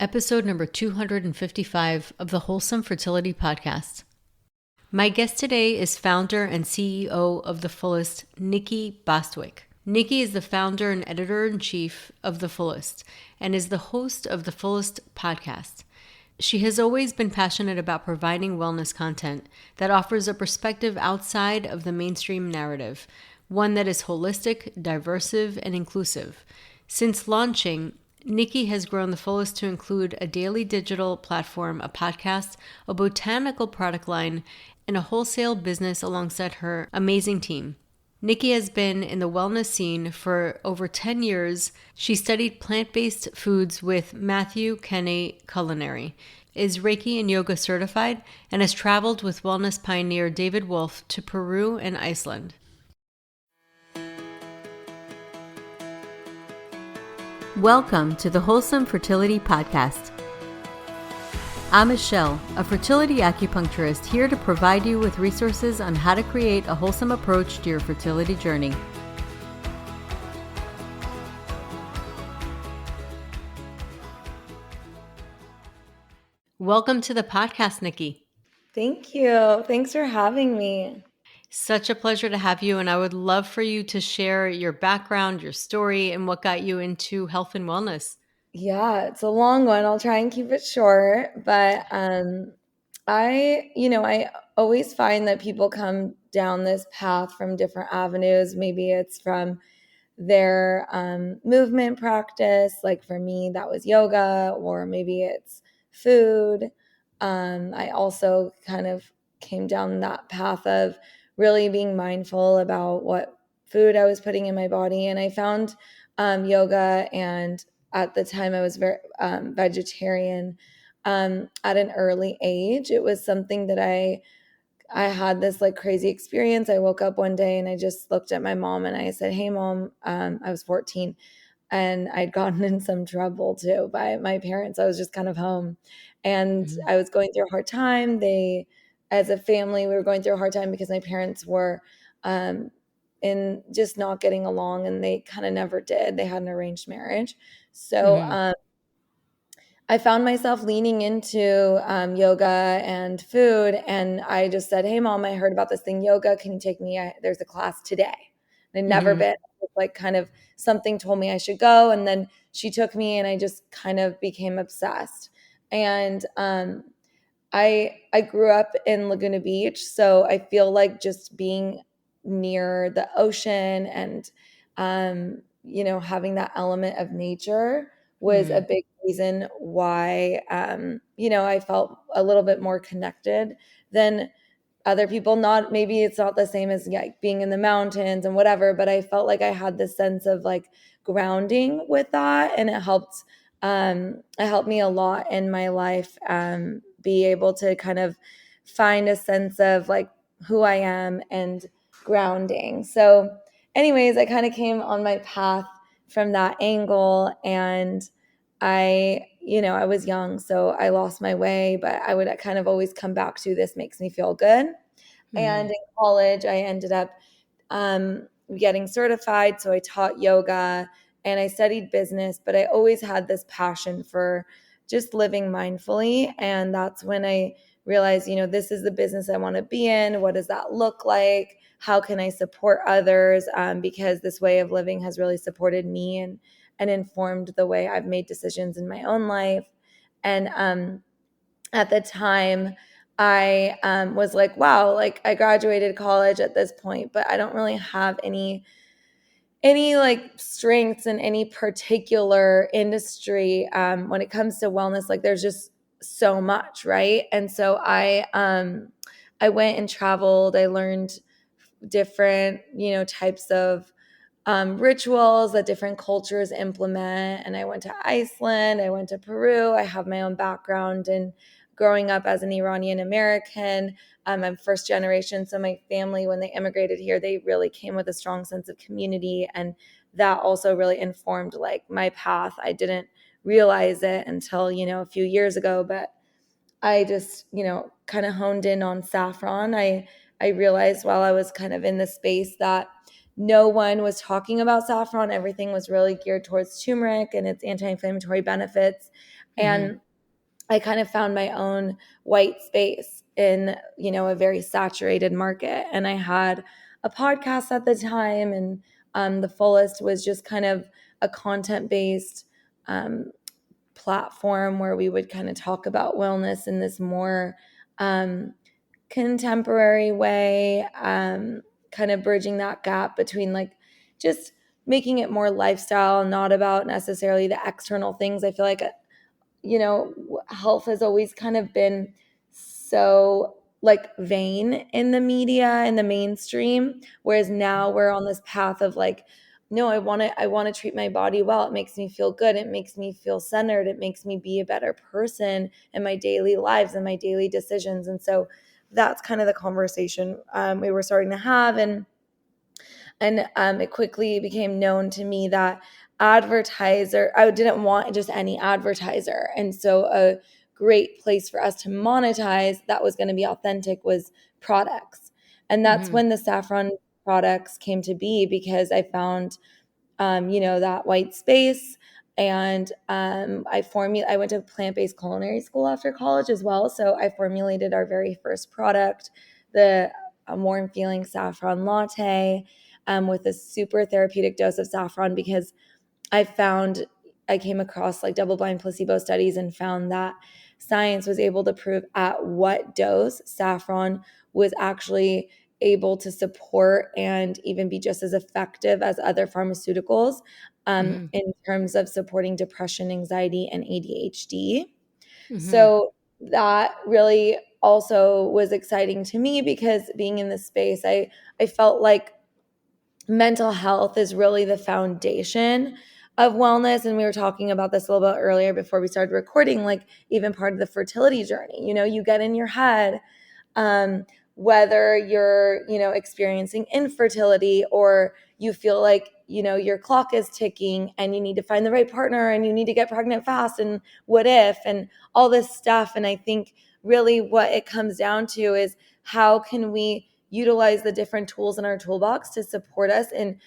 episode number 255 of the Wholesome Fertility Podcast. My guest today is founder and CEO of The Fullest, Nikki Bostwick. Nikki is the founder and editor-in-chief of The Fullest and is the host of the Fullest Podcast. She has always been passionate about providing wellness content that offers a perspective outside of the mainstream narrative, one that is holistic, diversive, and inclusive. Since launching, Nikki has grown The Fullest to include a daily digital platform, a podcast, a botanical product line, and a wholesale business alongside her amazing team. Nikki has been in the wellness scene for over 10 years. She studied plant-based foods with Matthew Kenney Culinary, is Reiki and yoga certified, and has traveled with wellness pioneer David Wolfe to Peru and Iceland. Welcome to the Wholesome Fertility Podcast. I'm Michelle, a fertility acupuncturist here to provide you with resources on how to create a wholesome approach to your fertility journey. Welcome to the podcast, Nikki. Thank you. Thanks for having me. Such a pleasure to have you, and I would love for you to share your background, your story, and what got you into health and wellness. Yeah, it's a long one. I'll try and keep it short, but I always find that people come down this path from different avenues. Maybe it's from their movement practice, like for me, that was yoga, or maybe it's food. I also kind of came down that path of really being mindful about what food I was putting in my body. And I found yoga, and at the time I was very vegetarian at an early age. It was something that I had this like crazy experience. I woke up one day and I just looked at my mom and I said, "Hey mom," I was 14 and I'd gotten in some trouble too by my parents. I was just kind of home and I was going through a hard time. As a family, we were going through a hard time because my parents were in just not getting along, and they kind of never did. They had an arranged marriage. So, I found myself leaning into yoga and food, and I just said, "Hey, mom, I heard about this thing, yoga. Can you take me? There's a class today." And I'd never been. Like, kind of something told me I should go, and then she took me, and I just kind of became obsessed. And I grew up in Laguna Beach, so I feel like just being near the ocean and having that element of nature was a big reason why I felt a little bit more connected than other people. Not maybe it's not the same as like being in the mountains and whatever, but I felt like I had this sense of like grounding with that, and it helped me a lot in my life, be able to kind of find a sense of like who I am and grounding. So anyways, I kind of came on my path from that angle, and I was young, so I lost my way, but I would kind of always come back to this makes me feel good. And in college, I ended up getting certified. So I taught yoga and I studied business, but I always had this passion for just living mindfully. And that's when I realized, this is the business I want to be in. What does that look like? How can I support others? Because this way of living has really supported me and informed the way I've made decisions in my own life. And at the time, I was like, wow, like I graduated college at this point, but I don't really have any like strengths in any particular industry when it comes to wellness. Like there's just so much, right? And so I went and traveled. I learned different types of rituals that different cultures implement. And I went to Iceland, I went to Peru. I have my own background in growing up as an Iranian American. I'm first generation. So my family, when they immigrated here, they really came with a strong sense of community. And that also really informed like my path. I didn't realize it until, a few years ago, but I just, kind of honed in on saffron. I realized while I was kind of in the space that no one was talking about saffron. Everything was really geared towards turmeric and its anti-inflammatory benefits. And I kind of found my own white space in, a very saturated market. And I had a podcast at the time, and The Fullest was just kind of a content-based platform where we would kind of talk about wellness in this more contemporary way, kind of bridging that gap between like just making it more lifestyle, not about necessarily the external things. I feel like health has always kind of been so like vain in the media, in the mainstream, whereas now we're on this path of like, no, I want to treat my body well. It makes me feel good. It makes me feel centered. It makes me be a better person in my daily lives and my daily decisions. And so that's kind of the conversation we were starting to have. And it quickly became known to me that I didn't want just any advertiser. And so a great place for us to monetize that was going to be authentic was products. And that's when the saffron products came to be, because I found, that white space. And I went to plant-based culinary school after college as well. So I formulated our very first product, the warm feeling saffron latte, with a super therapeutic dose of saffron, because I came across like double-blind placebo studies and found that science was able to prove at what dose saffron was actually able to support and even be just as effective as other pharmaceuticals in terms of supporting depression, anxiety, and ADHD. So that really also was exciting to me, because being in this space, I felt like mental health is really the foundation of wellness. And we were talking about this a little bit earlier before we started recording, like even part of the fertility journey, you get in your head, whether you're, experiencing infertility, or you feel like, your clock is ticking and you need to find the right partner and you need to get pregnant fast, and what if, and all this stuff. And I think really what it comes down to is, how can we utilize the different tools in our toolbox to support us in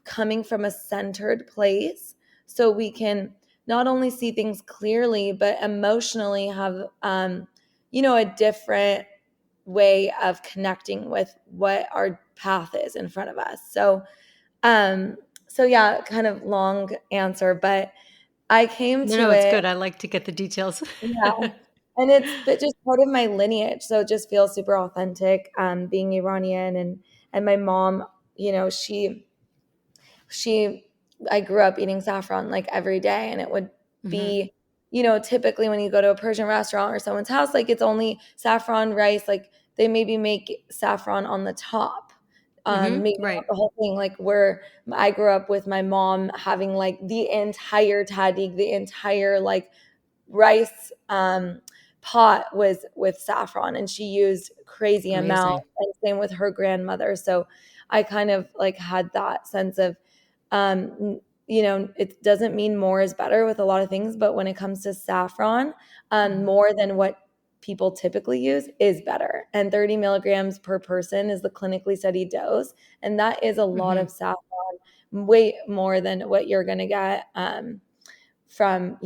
coming from a centered place, so we can not only see things clearly, but emotionally have, a different way of connecting with what our path is in front of us. So yeah, kind of long answer, but I came No, to it's it. good. I like to get the details. Yeah. And it's but just part of my lineage. So it just feels super authentic, being Iranian, and my mom, she I grew up eating saffron like every day, and it would be, typically when you go to a Persian restaurant or someone's house, like it's only saffron rice, like they maybe make saffron on the top. Maybe not Right. the whole thing. Like where I grew up with my mom having like the entire tahdig, the entire like rice pot was with saffron, and she used crazy amount, Amazing. and same with her grandmother. So I kind of like had that sense of, it doesn't mean more is better with a lot of things, but when it comes to saffron, more than what people typically use is better. And 30 milligrams per person is the clinically studied dose. And that is a lot of saffron, way more than what you're going to get from,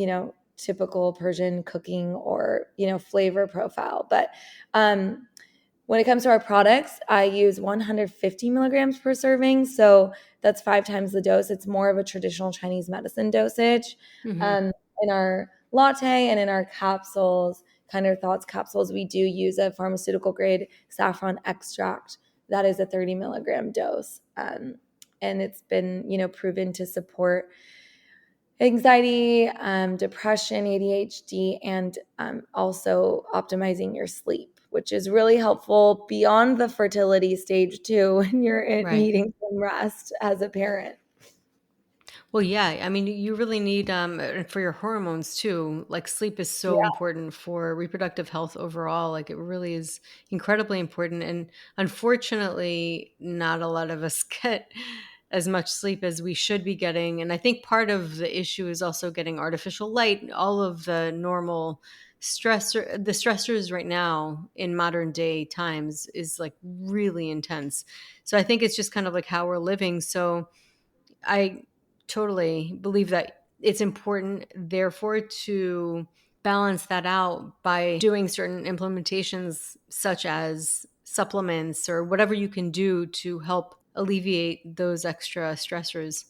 typical Persian cooking or, flavor profile. But when it comes to our products, I use 150 milligrams per serving. So that's 5 times the dose. It's more of a traditional Chinese medicine dosage. In our latte and in our capsules, Kinder Thoughts capsules, we do use a pharmaceutical grade saffron extract that is a 30 milligram dose. And it's been, proven to support anxiety, depression, ADHD, and also optimizing your sleep, which is really helpful beyond the fertility stage too, when you're Right. needing some rest as a parent. Well, yeah. I mean, you really need for your hormones too. Like sleep is so Yeah. important for reproductive health overall. Like it really is incredibly important. And unfortunately, not a lot of us get as much sleep as we should be getting. And I think part of the issue is also getting artificial light, all of the normal the stressors right now in modern day times is like really intense. So I think it's just kind of like how we're living. So I totally believe that it's important, therefore, to balance that out by doing certain implementations, such as supplements or whatever you can do to help alleviate those extra stressors.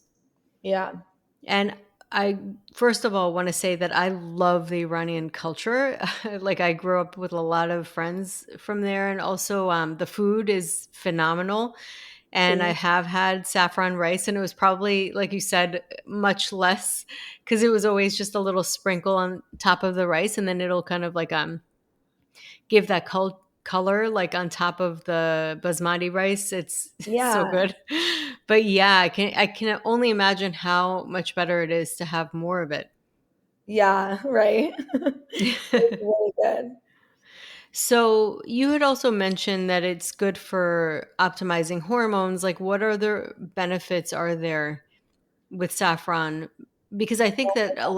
Yeah. And I, first of all, want to say that I love the Iranian culture. Like, I grew up with a lot of friends from there. And also, the food is phenomenal. And I Same. have had saffron rice, and it was probably, like you said, much less, because it was always just a little sprinkle on top of the rice, and then it'll kind of like give that color like on top of the basmati rice. It's so Yeah. good. But yeah, I can only imagine how much better it is to have more of it. Yeah. Right. It's really good. So you had also mentioned that it's good for optimizing hormones. Like, what other benefits are there with saffron? Because I think that a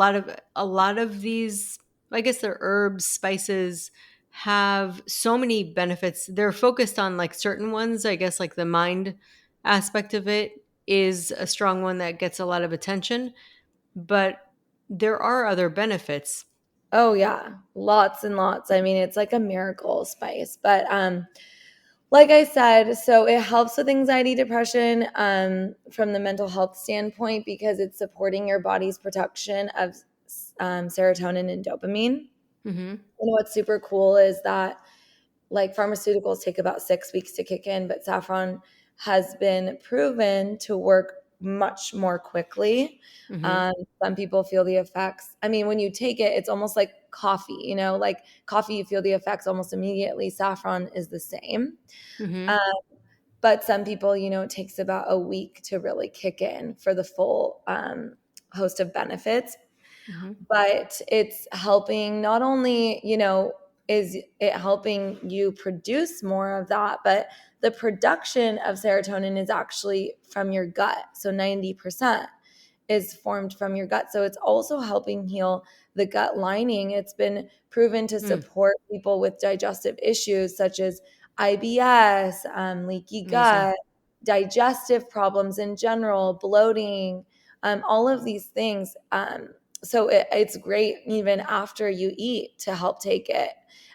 lot of these, I guess, they're herbs, spices, have so many benefits. They're focused on like certain ones. I guess like the mind aspect of it is a strong one that gets a lot of attention, but there are other benefits. Oh yeah, lots and lots. I mean, it's like a miracle spice. But like I said, so it helps with anxiety, depression, from the mental health standpoint because it's supporting your body's production of serotonin and dopamine. Hmm. And what's super cool is that like pharmaceuticals take about 6 weeks to kick in, but saffron has been proven to work much more quickly. Hmm. Um, some people feel the effects. I mean, when you take it, it's almost like coffee, like coffee, you feel the effects almost immediately. Saffron is the same. Hmm. Um, but some people, it takes about a week to really kick in for the full host of benefits. Hmm. But it's helping not only, is it helping you produce more of that, but the production of serotonin is actually from your gut. So 90% is formed from your gut. So it's also helping heal the gut lining. It's been proven to Mm, support people with digestive issues such as IBS, leaky amazing. gut, digestive problems in general, bloating, all of these things. So it's great even after you eat to help take it.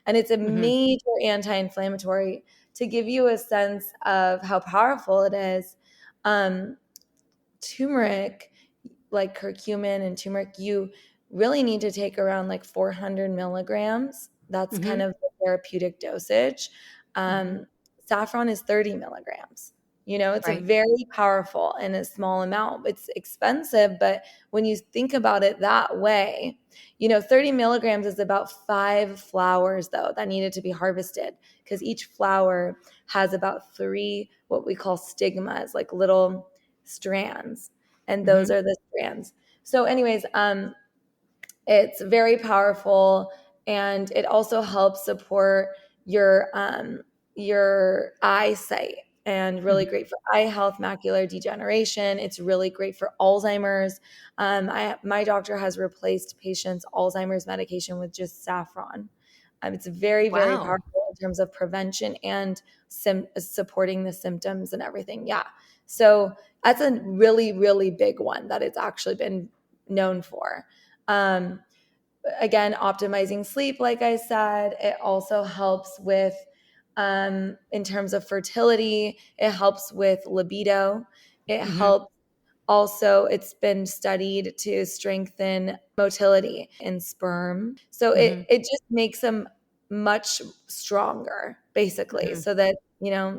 And it's a Hmm. major anti inflammatory to give you a sense of how powerful it is. Um, Turmeric, like curcumin and turmeric, you really need to take around like 400 milligrams. That's kind Hmm. of the therapeutic dosage. Hmm. Um, Saffron is 30 milligrams. It's a Right. very powerful and a small amount. It's expensive, but when you think about it that way, 30 milligrams is about 5 flowers, though, that needed to be harvested because each flower has about three, what we call stigmas, like little strands, and those Hmm. are the strands. So anyways, it's very powerful, and it also helps support your eyesight, and really Hmm. great for eye health, macular degeneration. It's really great for Alzheimer's. My doctor has replaced patients' Alzheimer's medication with just saffron. It's very, very Wow. powerful in terms of prevention and supporting the symptoms and everything. Yeah. So that's a really, really big one that it's actually been known for. Um, again, optimizing sleep, like I said, it also helps with, in terms of fertility, it helps with libido. It Hmm. helps also, it's been studied to strengthen motility in sperm. So it, Hmm. it just makes them much stronger, basically, Hmm. so that,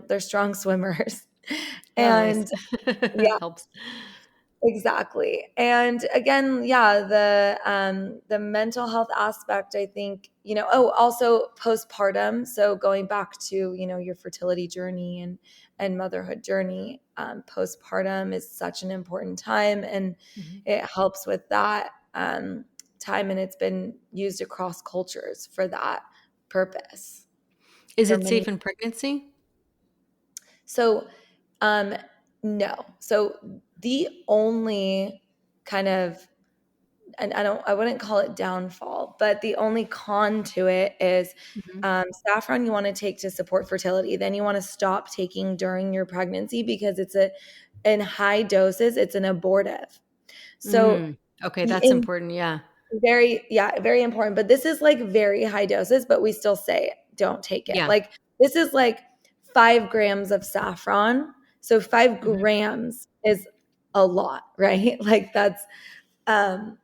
they're strong swimmers. Oh, nice. And yeah, Helps. exactly. And again, yeah, the mental health aspect, I think, also postpartum. So going back to, your fertility journey and motherhood journey, postpartum is such an important time, and Hmm. it helps with that time, and it's been used across cultures for that purpose Is for it many. safe in pregnancy? So, um, no. So the only kind of, and I wouldn't call it downfall, but the only con to it is Hmm. saffron you want to take to support fertility. Then you want to stop taking during your pregnancy because in high doses, it's an abortive. So Mm. Okay, that's in important. Yeah. very important. But this is like very high doses, but we still say don't take it. Yeah. Like this is like 5 grams of saffron. So 5 grams is a lot, right? Like that's, um,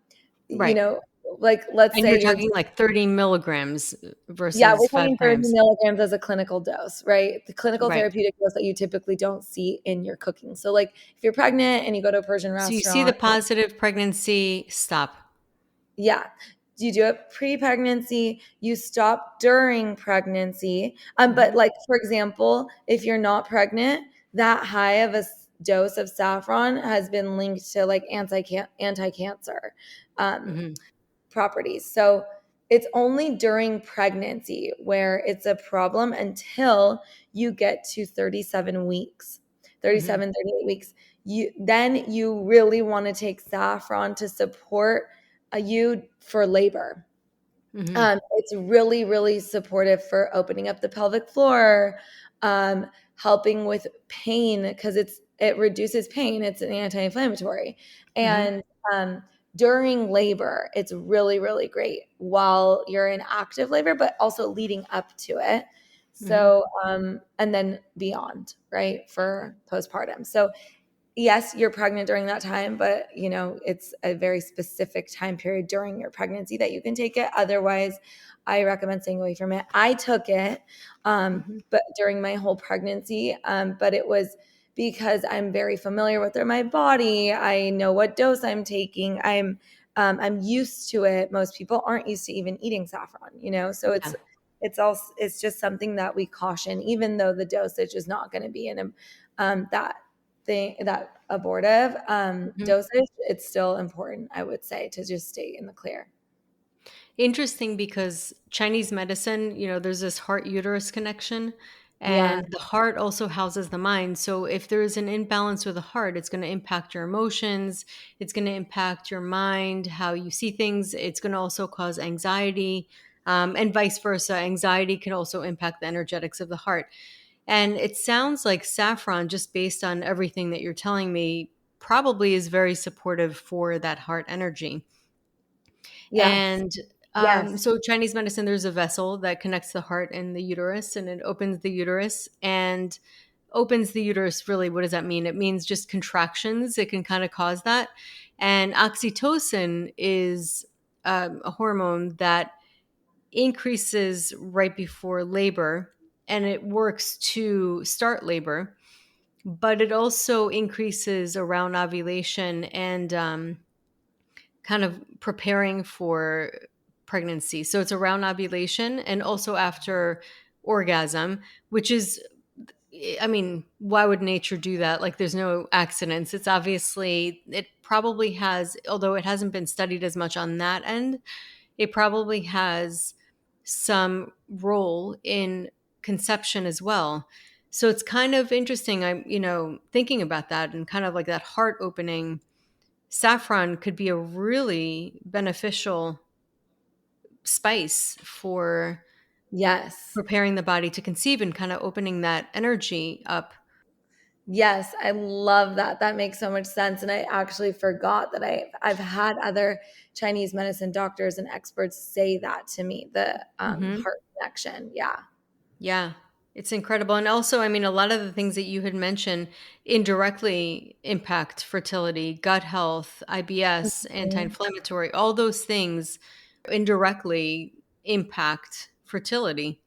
you Right. know, like let's And you're say you're talking like 30 milligrams yeah, we're versus five talking 30 grams. milligrams as a clinical dose, right? The clinical Right. therapeutic dose that you typically don't see in your cooking. So, like, if you're pregnant and you go to a Persian So you see the restaurant, positive pregnancy, stop. yeah, you do it pre-pregnancy, you stop during pregnancy. But Mhm. like for example, if you're not pregnant, that high of a dose of saffron has been linked to like anti-cancer. Um, Mhm. properties. So it's only during pregnancy where it's a problem until you get to 37 weeks, Mhm. 38 weeks. You really want to take saffron to support you for labor. Mhm. It's really, really supportive for opening up the pelvic floor, helping with pain because it reduces pain. It's an anti-inflammatory, Mhm. and during labor, it's really, really great while you're in active labor, but also leading up to it. Mhm. So, and then beyond, right, for postpartum. So yes, you're pregnant during that time, but it's a very specific time period during your pregnancy that you can take it. Otherwise, I recommend staying away from it. I took it, Mhm. but during my whole pregnancy, but it was because I'm very familiar with my body. I know what dose I'm taking. I'm used to it. Most people aren't used to even eating saffron, so Yeah. it's just something that we caution, even though the dosage is not going to be in that abortive Mhm. dosage. It's still important, I would say, to just stay in the clear. Interesting because Chinese medicine, there's this heart-uterus connection, Yeah. and the heart also houses the mind. So if there is an imbalance with the heart, it's going to impact your emotions, it's going to impact your mind, how you see things. It's going to also cause anxiety, and vice versa. Anxiety can also impact the energetics of the heart. And it sounds like saffron, just based on everything that you're telling me, probably is very supportive for that heart energy. Yes. And Yes. so Chinese medicine, there's a vessel that connects the heart and the uterus, and it opens the uterus and opens the uterus. Really, what does that mean? It means just contractions. It can kind of cause that. And oxytocin is a hormone that increases right before labor, and it works to start labor, but it also increases around ovulation and kind of preparing for pregnancy. So it's around ovulation and also after orgasm, which is, I mean, why would nature do that? Like, there's no accidents. It's obviously, it probably has, although it hasn't been studied as much on that end, it probably has some role in conception as well. So it's kind of interesting. I'm, thinking about that and kind of like that heart opening. Saffron could be a really beneficial spice for Yes. preparing the body to conceive and kind of opening that energy up. Yes, I love that. That makes so much sense. And I actually forgot that I've had other Chinese medicine doctors and experts say that to me, the Hmm. heart connection. Yeah. Yeah, it's incredible. And also, I mean, a lot of the things that you had mentioned indirectly impact fertility, gut health, IBS, anti Mhm. inflammatory, all those things indirectly impact fertility.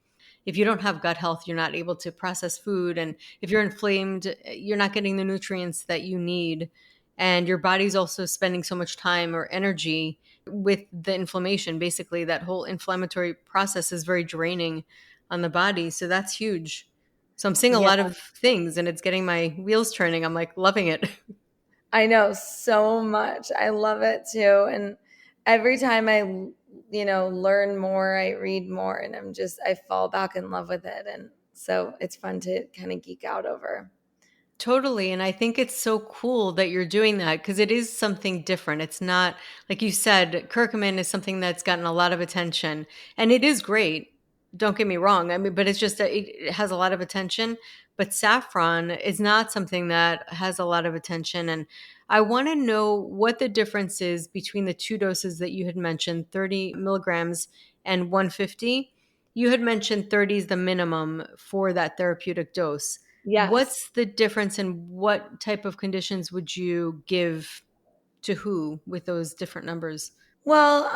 If you don't have gut health, you're not able to process food. And if you're inflamed, you're not getting the nutrients that you need. And your body's also spending so much time or energy with the inflammation. Basically, that whole inflammatory process is very draining on the body. So that's huge. So I'm seeing a Yeah. lot of things and it's getting my wheels turning. I'm like loving it. I know so much. I love it too. And every time I, learn more, I read more, and I fall back in love with it. And so it's fun to kind of geek out over. Totally. And I think it's so cool that you're doing that because it is something different. It's not, like you said, curcumin is something that's gotten a lot of attention and it is great. Don't get me wrong. I mean, but it's just that it has a lot of attention. but saffron is not something that has a lot of attention. And I want to know what the difference is between the two doses that you had mentioned, 30 milligrams and 150. You had mentioned 30 is the minimum for that therapeutic dose. Yes. What's the difference, and what type of conditions would you give to who with those different numbers? Well,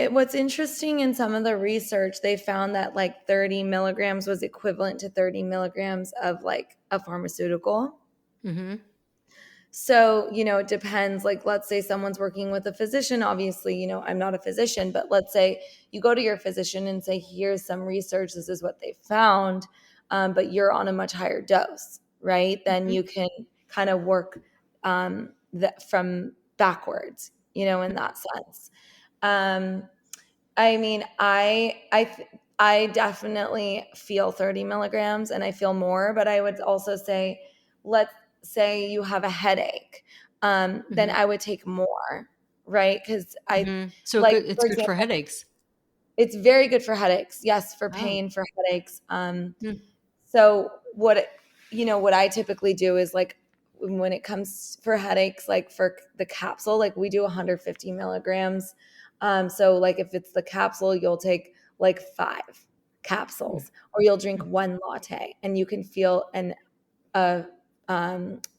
what's interesting in some of the research, they found that like 30 milligrams was equivalent to 30 milligrams of like a pharmaceutical. Mm-hmm. So, it depends. Like, let's say someone's working with a physician. Obviously, I'm not a physician, but let's say you go to your physician and say, here's some research. This is what they found. But you're on a much higher dose, right? Then Mm-hmm. you can kind of work from backwards, in that sense. Um, I mean, I definitely feel 30 milligrams and I feel more, but I would also say, let's say you have a headache, then Mm-hmm. I would take more, right? Because Mm-hmm. So like, good. It's for good for example, headaches. it's very good for headaches. Yes, for Oh. pain, for headaches. Mm. So what I typically do is like when it comes for headaches, like for the capsule, like we do 150 milligrams. So like if it's the capsule, you'll take like 5 capsules, or you'll drink one latte, and you can feel an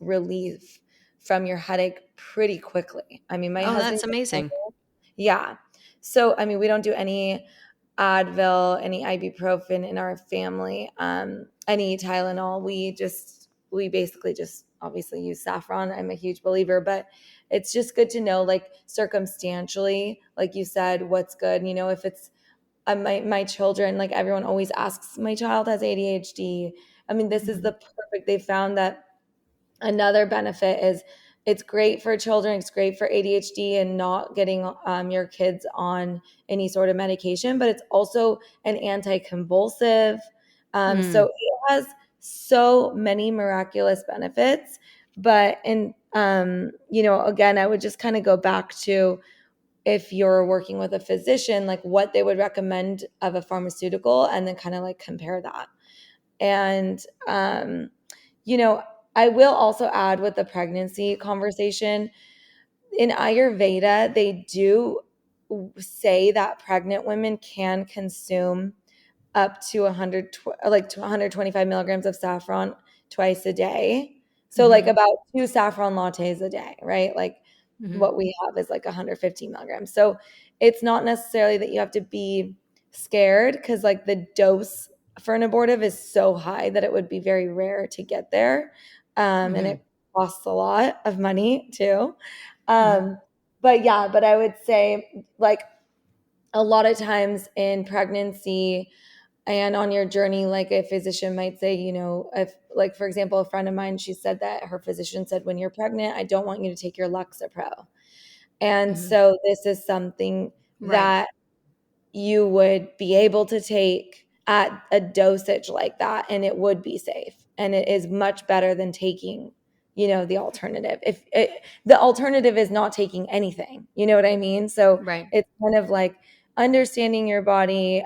relief from your headache pretty quickly. I mean, my Oh, husband, that's amazing. yeah. So, I mean, we don't do any Advil, any ibuprofen in our family, any Tylenol. We basically just obviously use saffron. I'm a huge believer, but it's just good to know, like circumstantially, like you said, what's good. If it's my children, like everyone always asks, my child has ADHD. I mean, this is Mm-hmm. the perfect. They found that another benefit is it's great for children. It's great for ADHD and not getting your kids on any sort of medication, but it's also an anti-convulsive. So Mm. it has so many miraculous benefits. But again, I would just kind of go back to, if you're working with a physician, like what they would recommend of a pharmaceutical, and then kind of like compare that. And, you know, I will also add with the pregnancy conversation, in Ayurveda, they do say that pregnant women can consume up to 125 milligrams of saffron twice a day. So like Mm-hmm. about 2 saffron lattes a day, right? Like Mm-hmm. what we have is like 115 milligrams. So it's not necessarily that you have to be scared, because like the dose for an abortive is so high that it would be very rare to get there. And Mm-hmm. it costs a lot of money too. Mm-hmm. Um, but I would say, like, a lot of times in pregnancy and on your journey, like a physician might say, if, like, for example, a friend of mine, she said that her physician said, when you're pregnant, I don't want you to take your Lexapro. And Mm-hmm. so this is something Right. that you would be able to take at a dosage like that, and it would be safe, and it is much better than taking the alternative. The alternative is not taking anything, you know what I mean? So Right. it's kind of like understanding your body,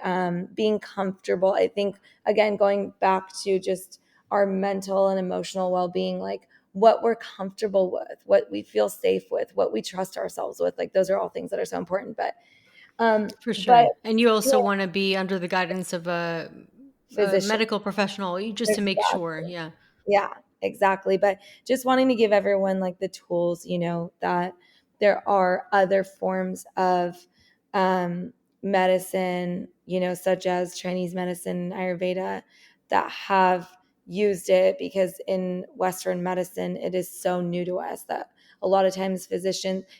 being comfortable. I think, again, going back to just our mental and emotional well-being, like what we're comfortable with, what we feel safe with, what we trust ourselves with, like those are all things that are so important. For But sure. And you yeah, also want to be under the guidance of a physician. medical professional, just to make sure. Exactly. Yeah. Yeah, exactly. But just wanting to give everyone like the tools, that there are other forms of medicine, such as Chinese medicine, Ayurveda, that have used it, because in Western medicine, it is so new to us that a lot of times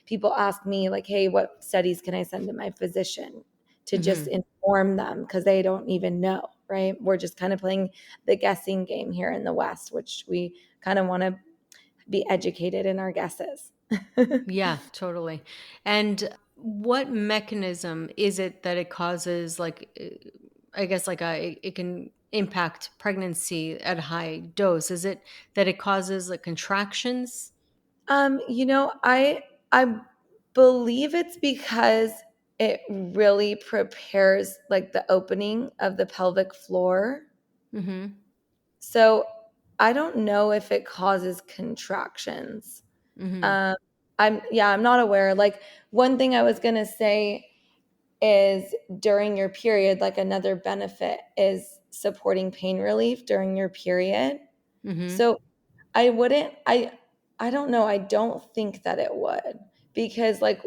people ask me, like, hey, what studies can I send to my physician to just Mm-hmm. inform them, because they don't even know, right? We're just kind of playing the guessing game here in the West, which we kind of want to be educated in our guesses. Yeah, totally. And what mechanism is it that it causes, like, I guess, like it can impact pregnancy at a high dose? Is it that it causes like contractions? I believe it's because it really prepares like the opening of the pelvic floor. Mm-hmm. So I don't know if it causes contractions. Mm-hmm. I'm not aware. Like, one thing I was going to say is during your period, like another benefit is supporting pain relief during your period. Mm-hmm. So I wouldn't, I don't know. I don't think that it would, because like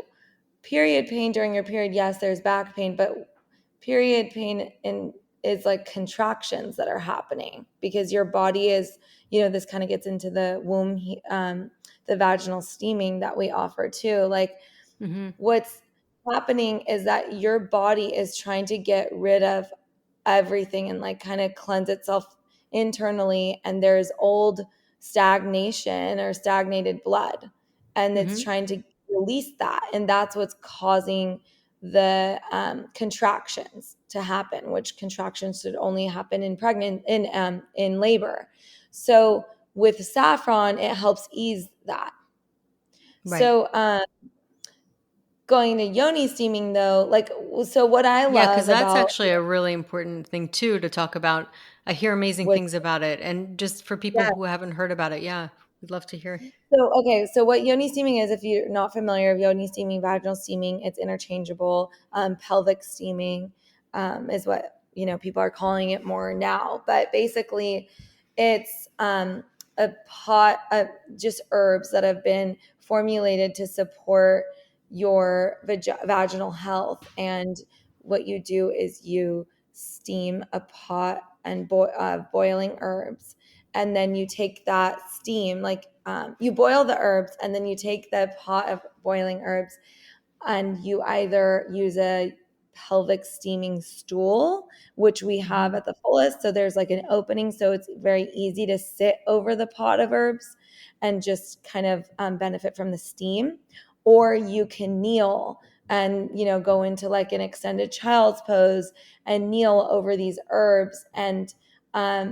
period pain during your period, yes, there's back pain, but period pain is like contractions that are happening because your body is, this kind of gets into the womb, the vaginal steaming that we offer too. Like, Mm-hmm. what's happening is that your body is trying to get rid of everything and like kind of cleanse itself internally, and there's old stagnation or stagnated blood, and it's Mm-hmm. trying to release that, and that's what's causing the contractions to happen, which contractions should only happen in labor. So with saffron, it helps ease that. Right. So going to yoni steaming though, like, so what I Yeah, because love that's about actually a really important thing too to talk about. I hear amazing with things about it. And just for people yeah. who haven't heard about it, yeah, we'd love to hear. So, okay, so what yoni steaming is, if you're not familiar with yoni steaming, vaginal steaming, it's interchangeable. Pelvic steaming is what, people are calling it more now. But basically, it's a pot of just herbs that have been formulated to support your vaginal health. And what you do is you steam a pot and boiling herbs, and then you take that steam, like you boil the herbs, and then you take the pot of boiling herbs, and you either use a pelvic steaming stool, which we have Mm-hmm. at the Fullest. So there's like an opening, so it's very easy to sit over the pot of herbs and just kind of benefit from the steam. Or you can kneel and go into like an extended child's pose and kneel over these herbs, and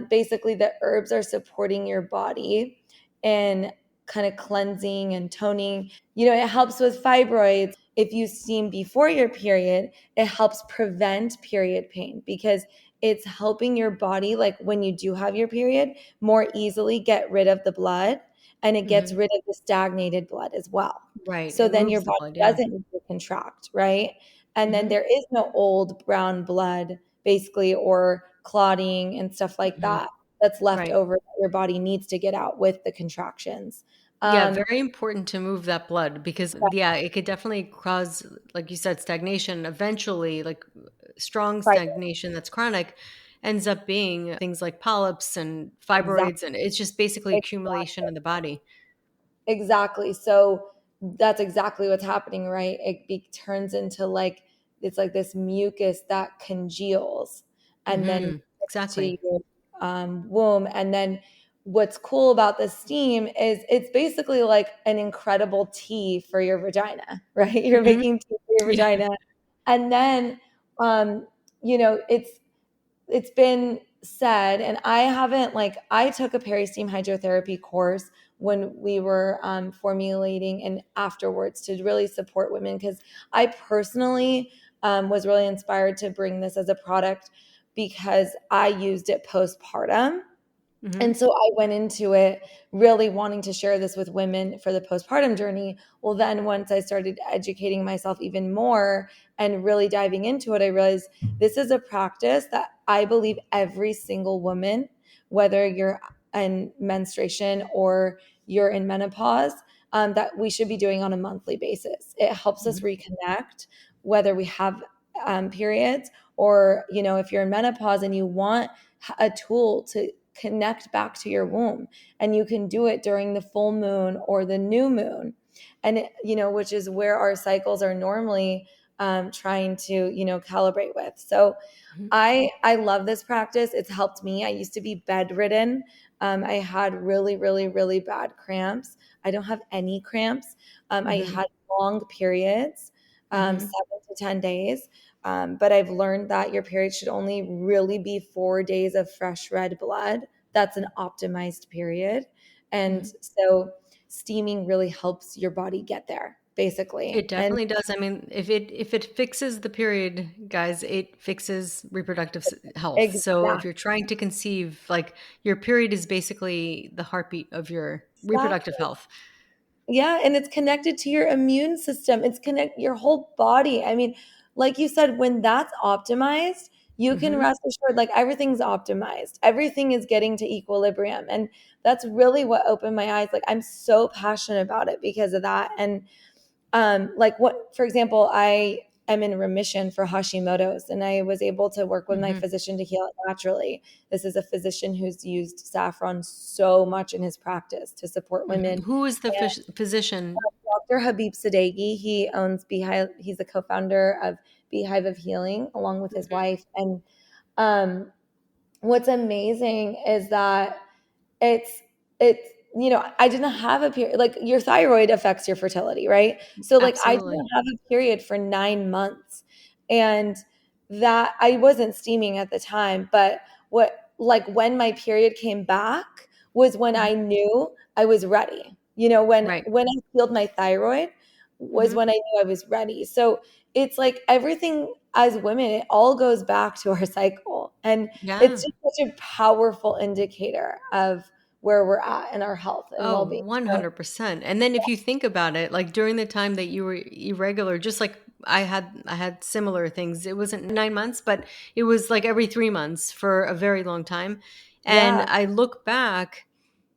basically the herbs are supporting your body in kind of cleansing and toning. It helps with fibroids. If you steam before your period, it helps prevent period pain because it's helping your body, like when you do have your period, more easily get rid of the blood, and it gets Mm-hmm. rid of the stagnated blood as well. Right. So It then your moves the body blood. Yeah. doesn't need to contract, right? And then Mm-hmm. there is no old brown blood, basically, or clotting and stuff like Mm-hmm. that that's left Right. over that your body needs to get out with the contractions. Yeah, Um, very important to move that blood because yeah, it could definitely cause, like you said, stagnation. Eventually, like strong right, stagnation that's chronic ends up being things like polyps and exactly. fibroids, and it's just basically accumulation in the body. Exactly. So that's exactly what's happening, right? Turns into like, it's like this mucus that congeals and then Mm-hmm. gets to Exactly. your womb. And then what's cool about the steam is it's basically like an incredible tea for your vagina, right? You're Mm-hmm. making tea for your Yeah. vagina. And then, um, it's been said, and I haven't, like, I took a peristeam hydrotherapy course when we were formulating and afterwards to really support women, because I personally was really inspired to bring this as a product because I used it postpartum. Mm-hmm. And so I went into it really wanting to share this with women for the postpartum journey. Well, then once I started educating myself even more and really diving into it, I realized this is a practice that I believe every single woman, whether you're in menstruation or you're in menopause, that we should be doing on a monthly basis. It helps us Mm-hmm. reconnect, whether we have periods, or if you're in menopause and you want a tool to connect back to your womb, and you can do it during the full moon or the new moon, and which is where our cycles are normally trying to calibrate with. So I love this practice. It's helped me. I used to be bedridden. I had really, really, really bad cramps. I don't have any cramps. I Mm-hmm. had long periods, Mm-hmm. 7 to 10 days. But I've learned that your period should only really be 4 days of fresh red blood. That's an optimized period. And Mm-hmm. so steaming really helps your body get there, basically. It And definitely does. I mean, if it fixes the period, guys, it fixes reproductive health. So if exactly. you're trying to conceive, like your period is basically the heartbeat of your reproductive health. Yeah, and it's connected to your immune system. It's connect your whole body. I mean, like you said, when that's optimized, you can Hmm. rest assured like everything's optimized. Everything is getting to equilibrium. And that's really what opened my eyes. Like I'm so passionate about it because of that. And like what, for example, I am in remission for Hashimoto's, and I was able to work with my Hmm. physician to heal it naturally. This is a physician who's used saffron so much in his practice to support Hmm. women. Who is the physician? Dr. Habib Sadeghi, he owns Beehive. He's the co-founder of Beehive of Healing along with his Mhm. wife. And um, what's amazing is that it's it's I didn't have a period. Like your thyroid affects your fertility, right? So like I Absolutely. didn't have a period for 9 months, and that I wasn't steaming at the time. But what like when my period came back was when Mhm. I knew I was ready. Right. When I healed my thyroid was Hmm. when I knew I was ready. So it's like everything as women, it all goes back to our cycle, and it's Yeah. just such a powerful indicator of where we're at in our health and Oh, well-being. So 100%. And then if you think about it, like during the time that you were irregular, just like I had similar things. It wasn't 9 months, but it was like every 3 months for a very long time. And yeah, I look back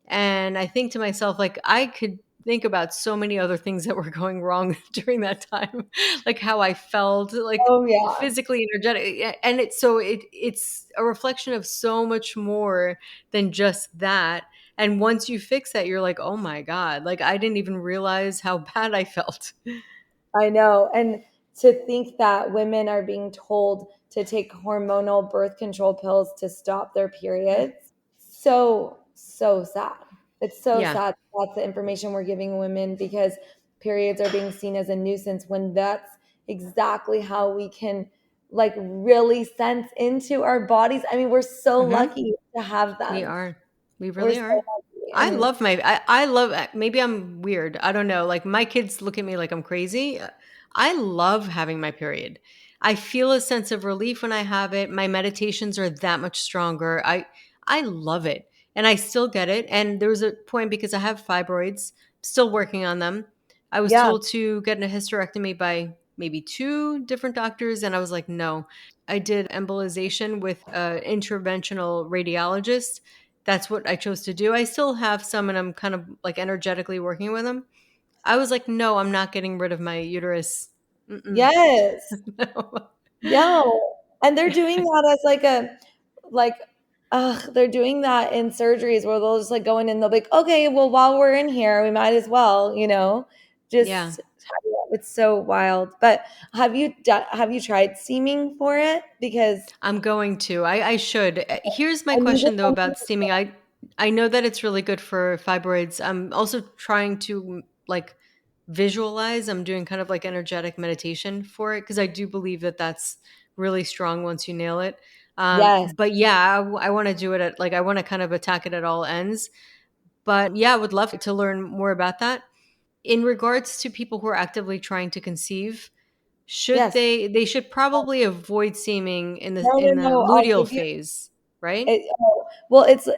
and I think to myself, like, I could think about so many other things that were going wrong during that time, like how I felt, like oh yeah, physically, energetic. And it's a reflection of so much more than just that. And once you fix that, you're like, oh my God, like I didn't even realize how bad I felt. I know. And to think that women are being told to take hormonal birth control pills to stop their periods, so sad. It's so Yeah. sad. That's the information we're giving women because periods are being seen as a nuisance when that's exactly how we can like really sense into our bodies. I mean, we're so Hmm. lucky to have We them. are. We We're really so are. lucky. I love I love, maybe I'm weird. I don't know. Like my kids look at me like I'm crazy. I love having my period. I feel a sense of relief when I have it. My meditations are that much stronger. I love it. And I still get it. And there was a point because I have fibroids, still working on them. I was Yeah. told to get a hysterectomy by maybe two different doctors and I was like, no. I did embolization with an interventional radiologist. That's what I chose to do. I still have some and I'm kind of like energetically working with them. I was like, no, I'm not getting rid of my uterus. Mm-mm. Yes. No. No. And they're doing that as like a like they're doing that in surgeries where they'll just like go in and they'll be like, okay, well while we're in here, we might as well, Yeah, just it's so wild. But have you tried steaming for it? Because I'm going to. I should. Here's my I need to question though about steaming. I know that it's really good for fibroids. I'm also trying to like visualize. I'm doing kind of like energetic meditation for it because I do believe that that's really strong once you nail it. yes, But yeah, I want to do it at like I want to kind of attack it at all ends. But yeah, I would love to learn more about that. In regards to people who are actively trying to conceive, should yes. they should probably avoid seeming in No, no, the no. I'll luteal give you phase, right? it. Well, it's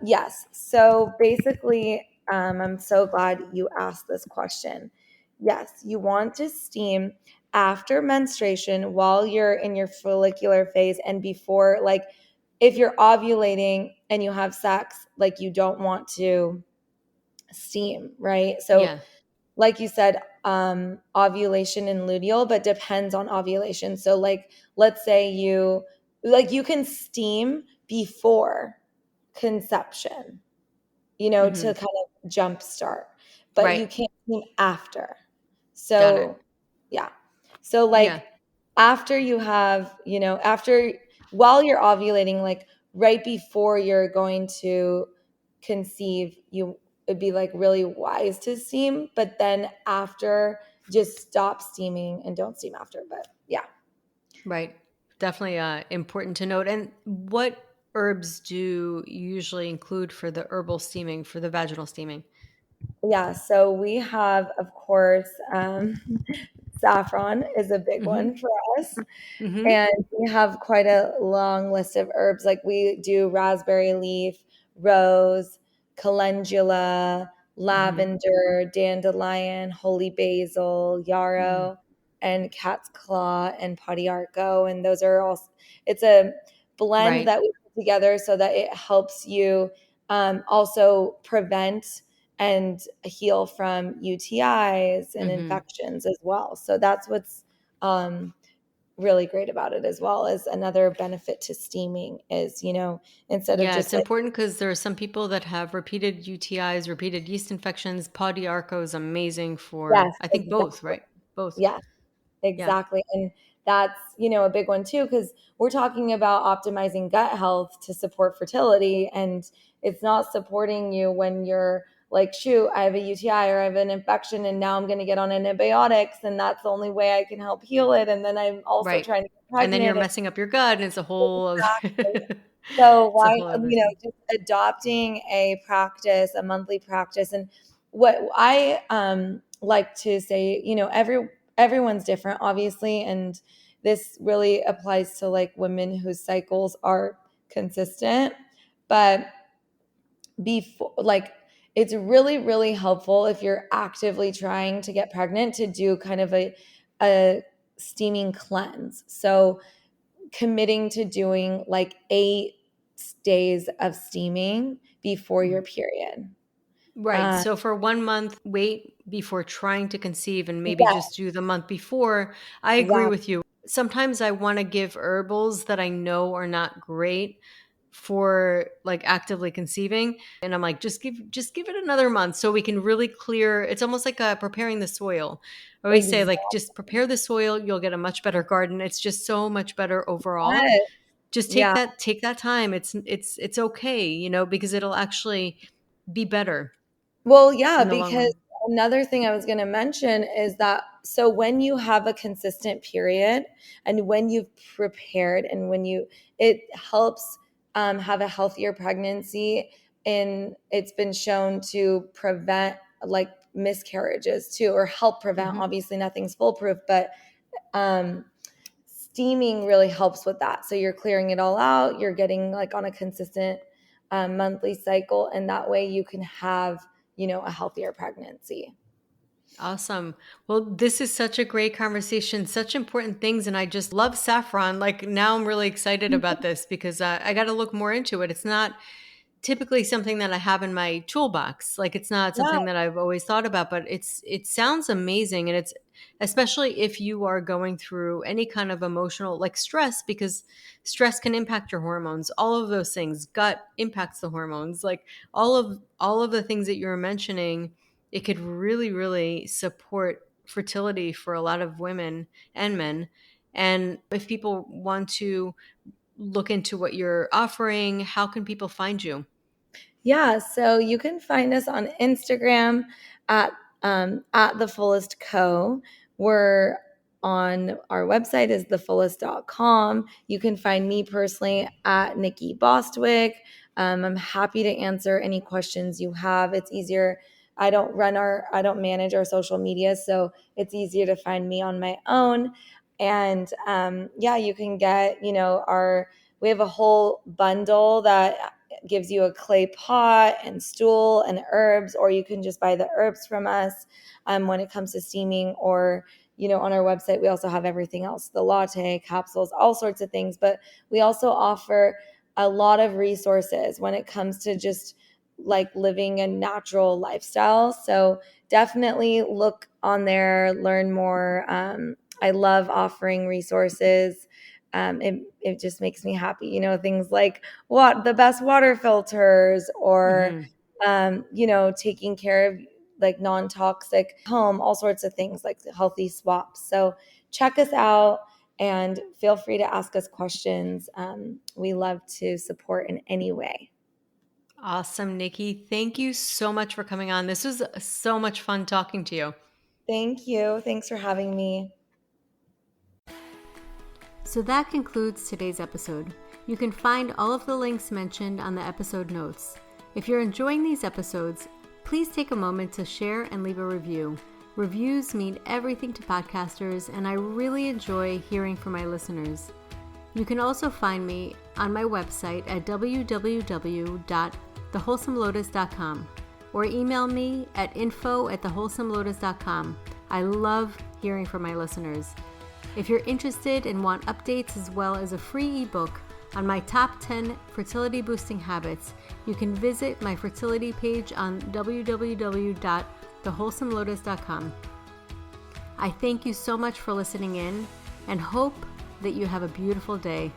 yes. So basically, I'm so glad you asked this question. Yes, you want to steam after menstruation while you're in your follicular phase and before, like if you're ovulating and you have sex, like you don't want to steam, right? So Yeah. like you said, ovulation and luteal, but depends on ovulation. So like let's say you can steam before conception, Hmm. to kind of jumpstart, but Right. you can't steam after. Got it. So yeah. So Yeah. like after you have, after while you're ovulating, like right before you're going to conceive, it'd be like really wise to steam, but then after just stop steaming and don't steam after. But yeah. Right. Definitely important to note. And what herbs do you usually include for the herbal steaming, for the vaginal steaming? Yeah, so we have, of course, saffron is a big Mm-hmm. one for us. Mm-hmm. And we have quite a long list of herbs. Like we do raspberry leaf, rose, calendula, Mm-hmm. lavender, dandelion, holy basil, Mm. yarrow, and cat's claw and podiarco. And those are all, it's a blend Right. that we put together so that it helps you also prevent and heal from UTIs and Mm-hmm. infections as well. So that's what's um, really great about it, as well as another benefit to steaming is, instead of Yeah, just it's like, important because there are some people that have repeated UTIs, repeated yeast infections. Podiarco is amazing for, yes, I think both, exactly. right? Both. Yes, Yeah. exactly. And that's, a big one too, because we're talking about optimizing gut health to support fertility. And it's not supporting you when you're like, shoot, I have a UTI or I have an infection and now I'm going to get on antibiotics. And that's the only way I can help heal it. And then I'm also Right. trying to get And then you're pregnant. messing up your gut and it's a whole other, Exactly. So it's a why, whole other thing. just adopting a practice, a monthly practice. And what I like to say, everyone's different, obviously, and this really applies to like women whose cycles are consistent. But before, like, it's really, really helpful if you're actively trying to get pregnant to do kind of a steaming cleanse. So committing to doing like 8 days of steaming before your period. Right. Uh, So for 1 month, wait before trying to conceive and maybe yeah, just do the month before. I agree exactly. with you. Sometimes I want to give herbals that I know are not great for like actively conceiving. And I'm like, just give it another month so we can really clear. It's almost like preparing the soil. I always say like Exactly. just prepare the soil, you'll get a much better garden. It's just so much better overall. Just Yeah. take that time. It's okay, because it'll actually be better Well, yeah, in the long because run. another thing I was going to mention is that so when you have a consistent period and when you've prepared and it helps have a healthier pregnancy, and it's been shown to prevent like miscarriages too, or help prevent. Mhm. Obviously, nothing's foolproof, but um, steaming really helps with that. So you're clearing it all out, you're getting like on a consistent monthly cycle, and that way you can have, a healthier pregnancy. Awesome. Well, this is such a great conversation, such important things. And I just love saffron. Like now I'm really excited about this because I got to look more into it. It's not typically something that I have in my toolbox. Like it's not Yeah, something that I've always thought about, but it sounds amazing. And it's especially if you are going through any kind of emotional like stress, because stress can impact your hormones, all of those things. Gut impacts the hormones, like all of the things that you're mentioning. It could really, really support fertility for a lot of women and men. And if people want to look into what you're offering, how can people find you? Yeah, so you can find us on Instagram at the Fullest Co. We're on our website is thefullest.com. You can find me personally at Nikki Bostwick. I'm happy to answer any questions you have. It's easier. I don't manage our social media, so it's easier to find me on my own. And yeah, you can get, we have a whole bundle that gives you a clay pot and stool and herbs, or you can just buy the herbs from us when it comes to steaming, or on our website we also have everything else, the latte capsules, all sorts of things. But we also offer a lot of resources when it comes to just like living a natural lifestyle. So definitely look on there, learn more. I love offering resources. It just makes me happy, things like what the best water filters, or Hmm. taking care of like non-toxic home, all sorts of things like healthy swaps. So check us out and feel free to ask us questions. We love to support in any way. Awesome, Nikki. Thank you so much for coming on. This was so much fun talking to you. Thank you. Thanks for having me. So that concludes today's episode. You can find all of the links mentioned on the episode notes. If you're enjoying these episodes, please take a moment to share and leave a review. Reviews mean everything to podcasters, and I really enjoy hearing from my listeners. You can also find me on my website at www.thewholesomelotus.com or email me at info@thewholesomelotus.com. I love hearing from my listeners. If you're interested and want updates as well as a free ebook on my top 10 fertility boosting habits, you can visit my fertility page on www.thewholesomelotus.com. I thank you so much for listening in and hope that you have a beautiful day.